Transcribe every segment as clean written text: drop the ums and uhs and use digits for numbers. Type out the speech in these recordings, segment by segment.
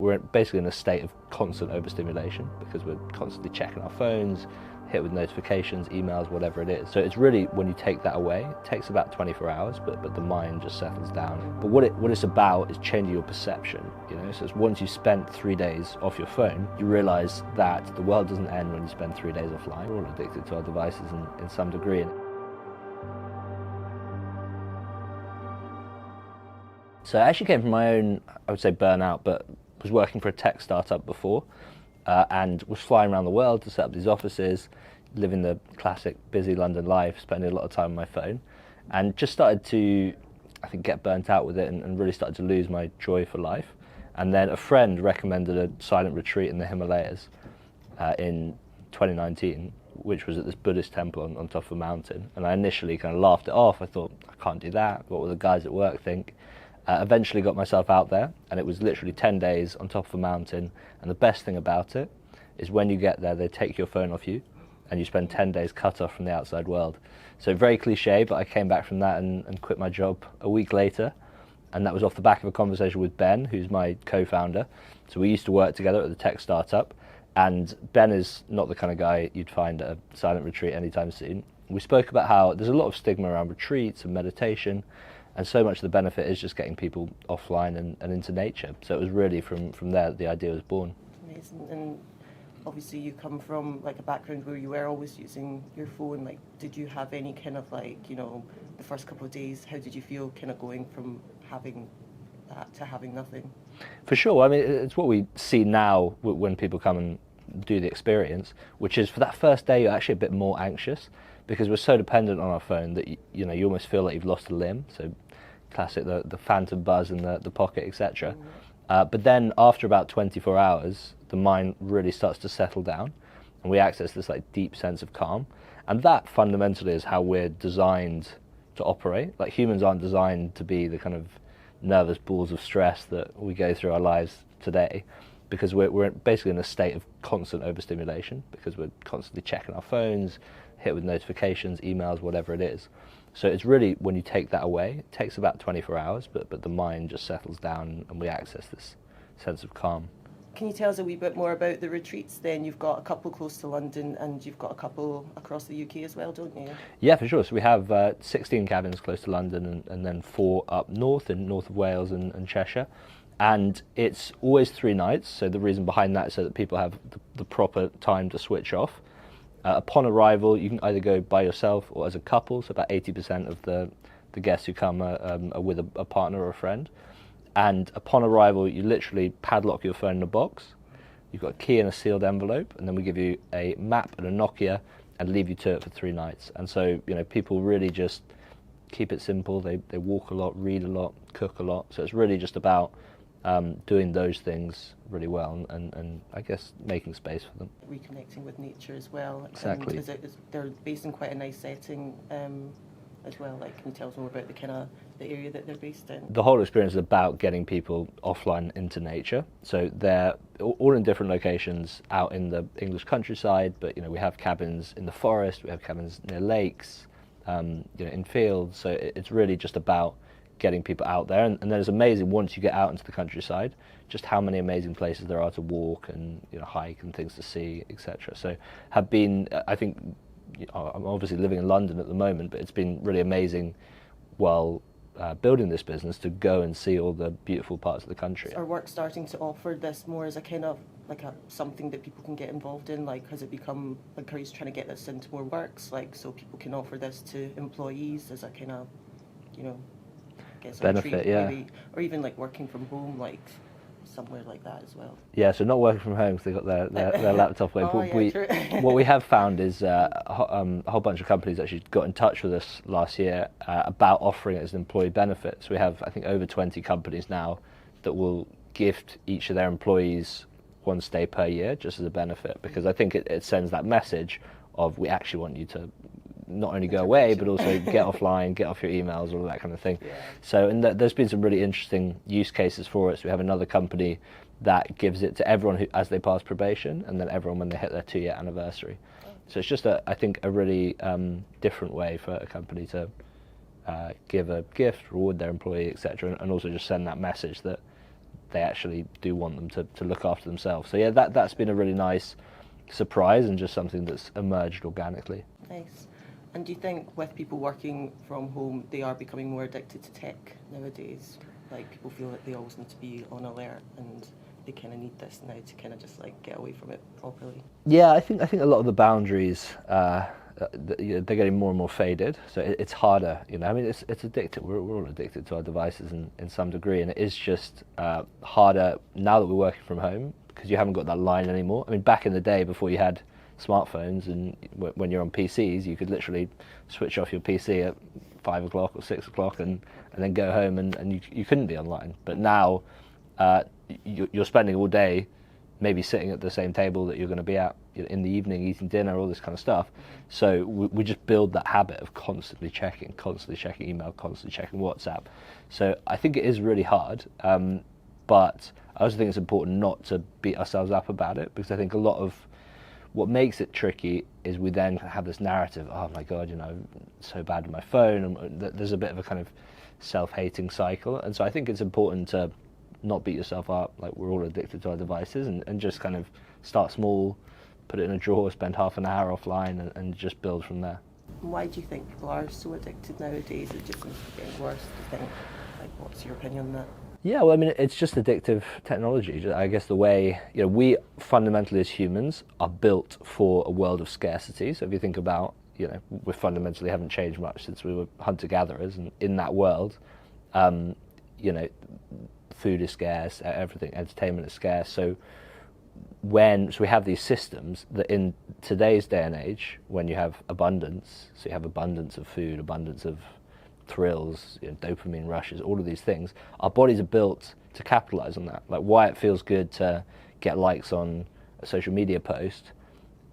we're basically in a state of constant overstimulation because we're constantly checking our phones, hit with notifications, emails, whatever it is. So it's really, when you take that away, it takes about 24 hours, but the mind just settles down. But what it's about is changing your perception, you know? So it's once you've spent 3 days off your phone, you realize that the world doesn't end when you spend 3 days offline. We're all addicted to our devices in some degree. So I actually came from my own, I would say, burnout, but was working for a tech startup before, and was flying around the world to set up these offices, living the classic busy London life, spending a lot of time on my phone, and just started to, I think, get burnt out with it and really started to lose my joy for life. And then a friend recommended a silent retreat in the Himalayas in 2019, which was at this Buddhist temple on top of a mountain. And I initially kind of laughed it off. I thought, I can't do that. What will the guys at work think? Eventually got myself out there, and it was literally 10 days on top of a mountain. And the best thing about it is when you get there, they take your phone off you and you spend 10 days cut off from the outside world. So very cliche, but I came back from that and quit my job a week later. And that was off the back of a conversation with Ben, who's my co-founder. So we used to work together at the tech startup, and Ben is not the kind of guy you'd find at a silent retreat anytime soon. We spoke about how there's a lot of stigma around retreats and meditation, and so much of the benefit is just getting people offline and into nature. So it was really from there that the idea was born. Amazing. And obviously you come from like a background where you were always using your phone. Like, did you have any kind of like, you know, the first couple of days, how did you feel kind of going from having that to having nothing? For sure. I mean, it's what we see now when people come and do the experience, which is for that first day you're actually a bit more anxious because we're so dependent on our phone that you know, you almost feel like you've lost a limb. So classic, the phantom buzz in the pocket, etc. But then after about 24 hours, the mind really starts to settle down and we access this like deep sense of calm. And that fundamentally is how we're designed to operate. Like, humans aren't designed to be the kind of nervous balls of stress that we go through our lives today, because we're basically in a state of constant overstimulation because we're constantly checking our phones, hit with notifications, emails, whatever it is. So it's really, when you take that away, it takes about 24 hours, but the mind just settles down and we access this sense of calm. Can you tell us a wee bit more about the retreats then? You've got a couple close to London and you've got a couple across the UK as well, don't you? Yeah, for sure. So we have 16 cabins close to London and then 4 up north, in north of Wales and Cheshire. And it's always 3 nights. So the reason behind that is so that people have the proper time to switch off. Upon arrival, you can either go by yourself or as a couple. So about 80% of the guests who come are with a partner or a friend. And upon arrival, you literally padlock your phone in a box. You've got a key in a sealed envelope, and then we give you a map and a Nokia and leave you to it for 3 nights. And so, you know, people really just keep it simple. They walk a lot, read a lot, cook a lot. So it's really just about doing those things really well and I guess making space for them. Reconnecting with nature as well. Exactly. And they're based in quite a nice setting as well. Like, can you tell us more about the area that they're based in? The whole experience is about getting people offline into nature. So they're all in different locations out in the English countryside, but you know, we have cabins in the forest, we have cabins near lakes, you know, in fields. So it's really just about getting people out there, and then it's amazing once you get out into the countryside just how many amazing places there are to walk and, you know, hike and things to see, etc. So have been, I think, I'm obviously living in London at the moment, but it's been really amazing while building this business to go and see all the beautiful parts of the country. Is our work starting to offer this more as a kind of like something that people can get involved in? Like, has it become, like, are you trying to get this into more works, like, so people can offer this to employees as a kind of, you know, benefit, yeah. Maybe, or even like working from home, like somewhere like that as well. Yeah, so not working from home because they've got their laptop away. Oh, yeah, true. What we have found is a whole bunch of companies actually got in touch with us last year about offering it as an employee benefit. So we have, I think, over 20 companies now that will gift each of their employees 1 stay per year just as a benefit, because I think it sends that message of, we actually want you to not only go away, but also get offline, get off your emails, all that kind of thing. Yeah. So, and there's been some really interesting use cases for it. So we have another company that gives it to everyone as they pass probation, and then everyone when they hit their 2-year anniversary. So it's just, I think, a really different way for a company to give a gift, reward their employee, etc., and also just send that message that they actually do want them to look after themselves. So yeah, that's been a really nice surprise and just something that's emerged organically. Nice. And do you think with people working from home, they are becoming more addicted to tech nowadays? Like, people feel that they always need to be on alert, and they kind of need this now to kind of just like get away from it properly. Yeah, I think a lot of the boundaries, they're getting more and more faded. So it's harder, you know. I mean, it's addictive. We're all addicted to our devices in some degree, and it is just harder now that we're working from home because you haven't got that line anymore. I mean, back in the day before you had smartphones and when you're on PCs, you could literally switch off your PC at 5 o'clock or 6 o'clock and then go home and you couldn't be online. But now you're spending all day maybe sitting at the same table that you're going to be at in the evening, eating dinner, all this kind of stuff. So we just build that habit of constantly checking email, constantly checking WhatsApp. So I think it is really hard, but I also think it's important not to beat ourselves up about it, because I think a lot of what makes it tricky is we then have this narrative, oh my God, you know, so bad with my phone, and there's a bit of a kind of self-hating cycle. And so I think it's important to not beat yourself up, like we're all addicted to our devices, and just kind of start small, put it in a drawer, spend half an hour offline and just build from there. Why do you think people are so addicted nowadays? It just seems to be getting worse, do you think? Like, what's your opinion on that? Yeah, well, I mean, it's just addictive technology. I guess the way, you know, we fundamentally as humans are built for a world of scarcity. So if you think about, you know, we fundamentally haven't changed much since we were hunter-gatherers, and in that world, you know, food is scarce, everything, entertainment is scarce. So we have these systems that in today's day and age, when you have abundance, so you have abundance of food, abundance of thrills, you know, dopamine rushes, all of these things, our bodies are built to capitalize on that. Like, why it feels good to get likes on a social media post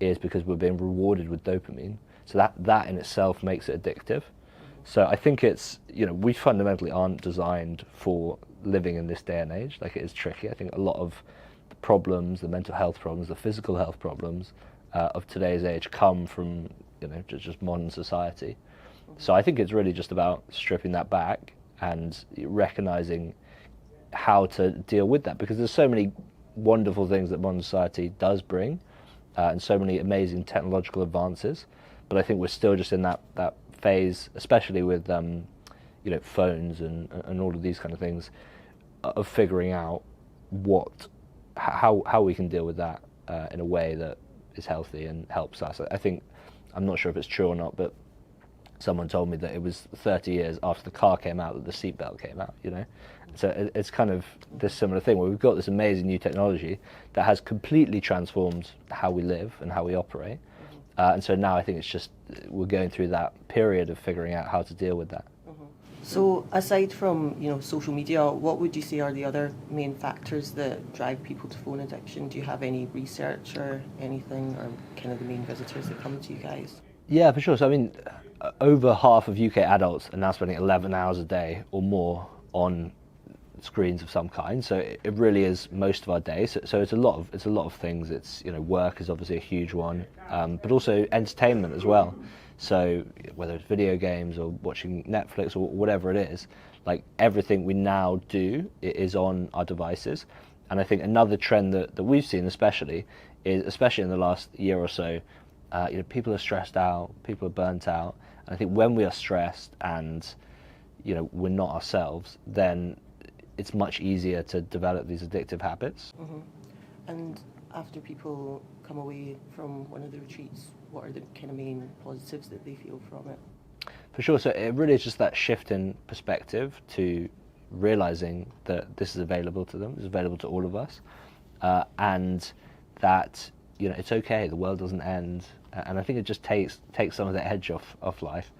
is because we're being rewarded with dopamine. So that in itself makes it addictive. So I think it's, you know, we fundamentally aren't designed for living in this day and age. Like, it is tricky. I think a lot of the problems, the mental health problems, the physical health problems of today's age come from, you know, just modern society. So I think it's really just about stripping that back and recognizing how to deal with that, because there's so many wonderful things that modern society does bring, and so many amazing technological advances. But I think we're still just in that phase, especially with you know, phones and all of these kind of things, of figuring out how we can deal with that in a way that is healthy and helps us. I think, I'm not sure if it's true or not, but someone told me that it was 30 years after the car came out that the seatbelt came out, you know? So it's kind of this similar thing where we've got this amazing new technology that has completely transformed how we live and how we operate. And so now I think it's just, we're going through that period of figuring out how to deal with that. So aside from, you know, social media, what would you say are the other main factors that drive people to phone addiction? Do you have any research or anything, or kind of the main visitors that come to you guys? Yeah, for sure. So I mean, over half of UK adults are now spending 11 hours a day or more on screens of some kind. So it really is most of our day. So it's a lot of things. It's, you know, work is obviously a huge one, but also entertainment as well. So whether it's video games or watching Netflix or whatever it is, like everything we now do is on our devices. And I think another trend that we've seen especially in the last year or so, you know, people are stressed out, people are burnt out. And I think when we are stressed and, you know, we're not ourselves, then it's much easier to develop these addictive habits. Mm-hmm. And after people come away from one of the retreats, what are the kind of main positives that they feel from it? For sure. So it really is just that shift in perspective to realizing that this is available to them, it's available to all of us, and that, you know, it's okay, the world doesn't end. And I think it just takes some of the edge off life.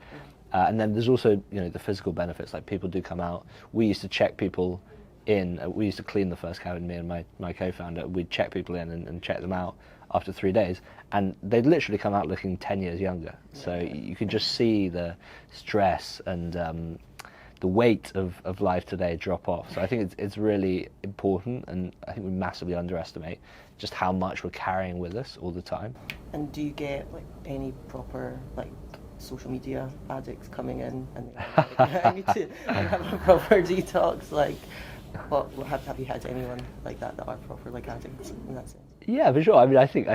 And then there's also, you know, the physical benefits. Like, people do come out. We used to check people in. We used to clean the first cabin, me and my co-founder. We'd check people in and check them out after 3 days. And they'd literally come out looking 10 years younger. So you can just see the stress and the weight of life today drop off. So I think it's really important, and I think we massively underestimate just how much we're carrying with us all the time. And do you get like any proper like social media addicts coming in and they're like, I need to have a proper detox? Like, But have you had anyone like that are proper like addicts in that sense? Yeah, for sure. I mean, I think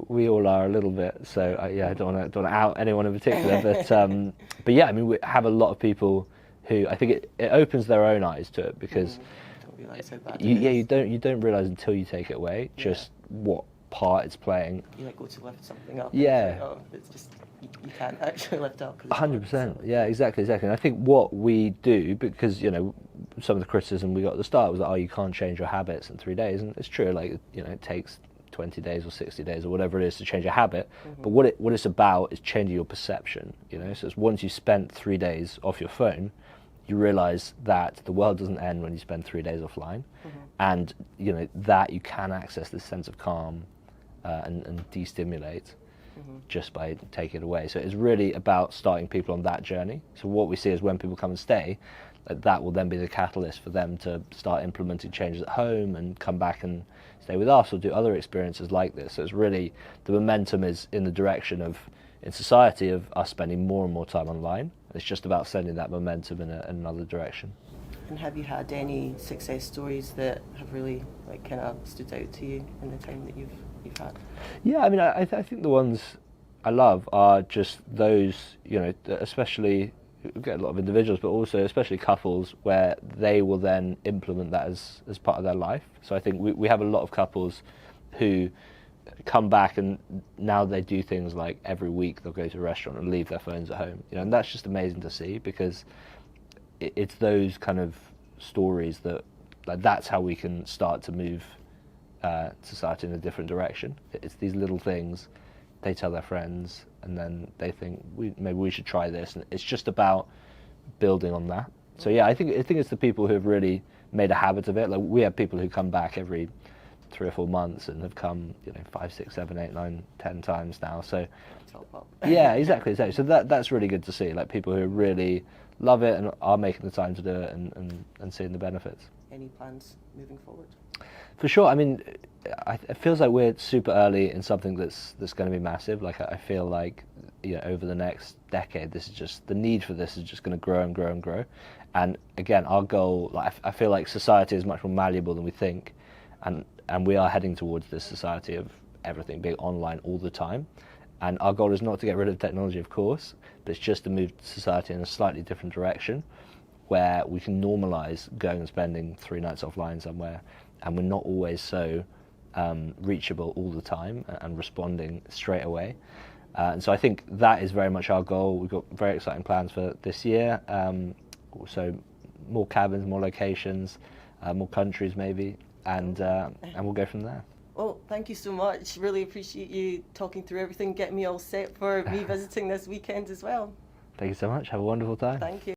we all are a little bit. So yeah, I don't want to out anyone in particular, but yeah, I mean, we have a lot of people who I think it opens their own eyes to it, because Don't realise how bad you, it yeah, is. you don't realize until you take it away just what part it's playing. You like go to lift something up. Yeah. And it's like, oh, it's just you can't actually lift up. 100%. Yeah, exactly. And I think what we do, because some of the criticism we got at the start was that, oh, you can't change your habits in 3 days, and it's true. Like, it takes 20 days or 60 days or whatever it is to change a habit. But what it's about is changing your perception. So it's once you spent 3 days off your phone, you realize that the world doesn't end when you spend 3 days offline, and that you can access this sense of calm and de-stimulate just by taking it away. So it's really about starting people on that journey. So what we see is when people come and stay, that will then be the catalyst for them to start implementing changes at home and come back and stay with us or do other experiences like this. So it's really, the momentum is in the direction of, in society, of us spending more and more time online. It's just about sending that momentum in another direction. And have you had any success stories that have really kind of stood out to you in the time that you've had? Yeah, I mean, I think the ones I love are just those, especially, we get a lot of individuals, but also especially couples, where they will then implement that as part of their life. So I think we have a lot of couples who come back and now they do things like every week they'll go to a restaurant and leave their phones at home. And that's just amazing to see, because it's those kind of stories that, that's how we can start to move society in a different direction. It's these little things they tell their friends, and then they think maybe we should try this, and it's just about building on that. So yeah, I think it's the people who have really made a habit of it. Like, we have people who come back every 3 or 4 months and have come 5, 6, 7, 8, 9, 10 times now. So Top up. yeah, exactly. So that's really good to see. Like, people who really love it and are making the time to do it and seeing the benefits. Any plans moving forward? For sure. I mean, it feels like we're super early in something that's going to be massive. Like, I feel like over the next decade, the need for this is just going to grow and grow and grow. And again, our goal, I feel like society is much more malleable than we think, and we are heading towards this society of everything being online all the time. And our goal is not to get rid of technology, of course, but it's just to move society in a slightly different direction, where we can normalise going and spending 3 nights offline somewhere, and we're not always so reachable all the time and responding straight away. And so I think that is very much our goal. We've got very exciting plans for this year. So more cabins, more locations, more countries maybe, and we'll go from there. Well, thank you so much. Really appreciate you talking through everything, getting me all set for me visiting this weekend as well. Thank you so much. Have a wonderful time. Thank you.